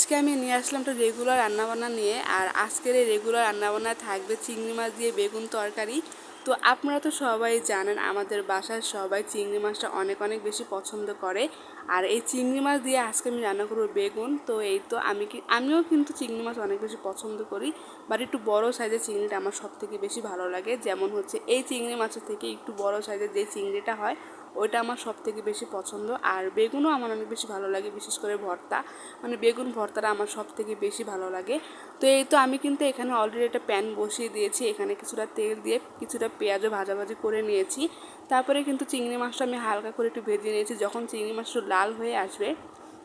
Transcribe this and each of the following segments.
আজকে আমি নিয়ে আসলাম একটা রেগুলার রান্নাবান্না নিয়ে। আর আজকের এই রেগুলার রান্নাবান্নায় থাকবে চিংড়ি মাছ দিয়ে বেগুন তরকারি। তো আপনারা তো সবাই জানেন আমাদের বাসায় সবাই চিংড়ি মাছটা অনেক অনেক বেশি পছন্দ করে। আর এই চিংড়ি মাছ দিয়ে আজকে আমি রান্না করবো বেগুন। তো এই তো আমিও কিন্তু চিংড়ি মাছ অনেক বেশি পছন্দ করি, বাট একটু বড় সাইজের চিংড়িটা আমার সব থেকে বেশি ভালো লাগে। যেমন হচ্ছে এই চিংড়ি মাছের থেকে একটু বড় সাইজের যে চিংড়িটা হয় ওইটা আমার সব থেকে বেশি পছন্দ। আর বেগুনও আমার অনেক বেশি ভালো লাগে, বিশেষ করে ভর্তা, মানে বেগুন ভর্তাটা আমার সব থেকে বেশি ভালো লাগে। তো এই তো আমি কিন্তু এখানে অলরেডি একটা প্যান বসিয়ে দিয়েছি, এখানে কিছুটা তেল দিয়ে কিছুটা পেঁয়াজও ভাজাভাজি করে নিয়েছি। তারপরে কিন্তু চিংড়ি মাছটা আমি হালকা করে একটু ভেজে নিয়েছি। যখন চিংড়ি মাছটা লাল হয়ে আসবে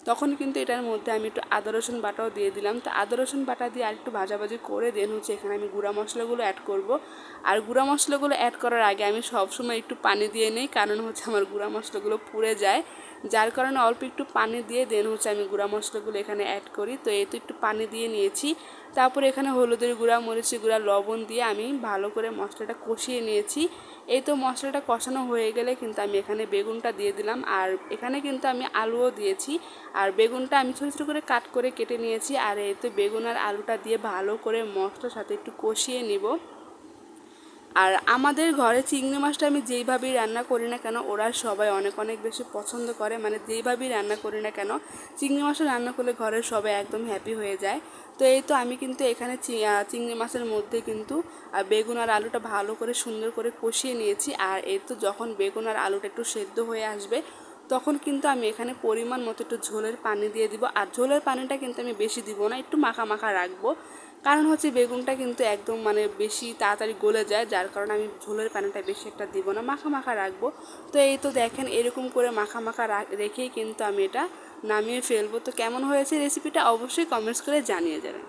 তখন কিন্তু এটার মধ্যে আমি একটু আদা রসুন বাটাও দিয়ে দিলাম। তো আদা রসুন বাটা দিয়ে আরেকটু ভাজাভাজি করে দেন হচ্ছে এখানে আমি গুঁড়া মশলাগুলো অ্যাড করব। আর গুঁড়া মশলাগুলো অ্যাড করার আগে আমি সবসময় একটু পানি দিয়ে নিই, কারণ হচ্ছে আমার গুঁড়া মশলাগুলো পুড়ে যায়, যার কারণে অল্প একটু পানি দিয়ে দেন হচ্ছে আমি গুঁড়া মশলাগুলো এখানে অ্যাড করি। তো এই তো একটু পানি দিয়ে নিয়েছি। তারপরে এখানে হলুদের গুঁড়া, মরিচের গুঁড়া, লবণ দিয়ে আমি ভালো করে মশলাটা কষিয়ে নিয়েছি। এই তো মশলাটা কষানো হয়ে গেলে কিন্তু আমি এখানে বেগুনটা দিয়ে দিলাম। আর এখানে কিন্তু আমি আলুও দিয়েছি। আর বেগুনটা আমি ছোটো ছোটো করে কাট করে কেটে নিয়েছি। আর এই তো বেগুন আর আলুটা দিয়ে ভালো করে মশলার সাথে একটু কষিয়ে নিব। আর আমাদের ঘরে চিংড়ি মাছটা আমি যেইভাবেই রান্না করি না কেন ওরা সবাই অনেক অনেক বেশি পছন্দ করে, মানে যেইভাবেই রান্না করি না কেন চিংড়ি মাছটা রান্না করলে ঘরের সবাই একদম হ্যাপি হয়ে যায়। তো এই তো আমি কিন্তু এখানে চিংড়ি মাছের মধ্যে কিন্তু বেগুন আর আলুটা ভালো করে সুন্দর করে কষিয়ে নিয়েছি। আর এই তো যখন বেগুন আর আলুটা একটু সেদ্ধ হয়ে আসবে তখন কিন্তু আমি এখানে পরিমাণ মতো একটু ঝোলের পানি দিয়ে দিব। আর ঝোলের পানিটা কিন্তু আমি বেশি দিব না, একটু মাখা মাখা রাখবো, কারণ হচ্ছে বেগুনটা কিন্তু একদম মানে বেশি তাড়াতাড়ি গলে যায়, যার কারণে আমি ঝোলের পানিটা বেশি একটা দিব না, মাখা মাখা রাখবো। তো এই তো দেখেন এরকম করে মাখা মাখা রেখেই কিন্তু আমি এটা নামিয়ে ফেলবো। তো কেমন হয়েছে রেসিপিটা অবশ্যই কমেন্টস করে জানিয়ে যাবেন।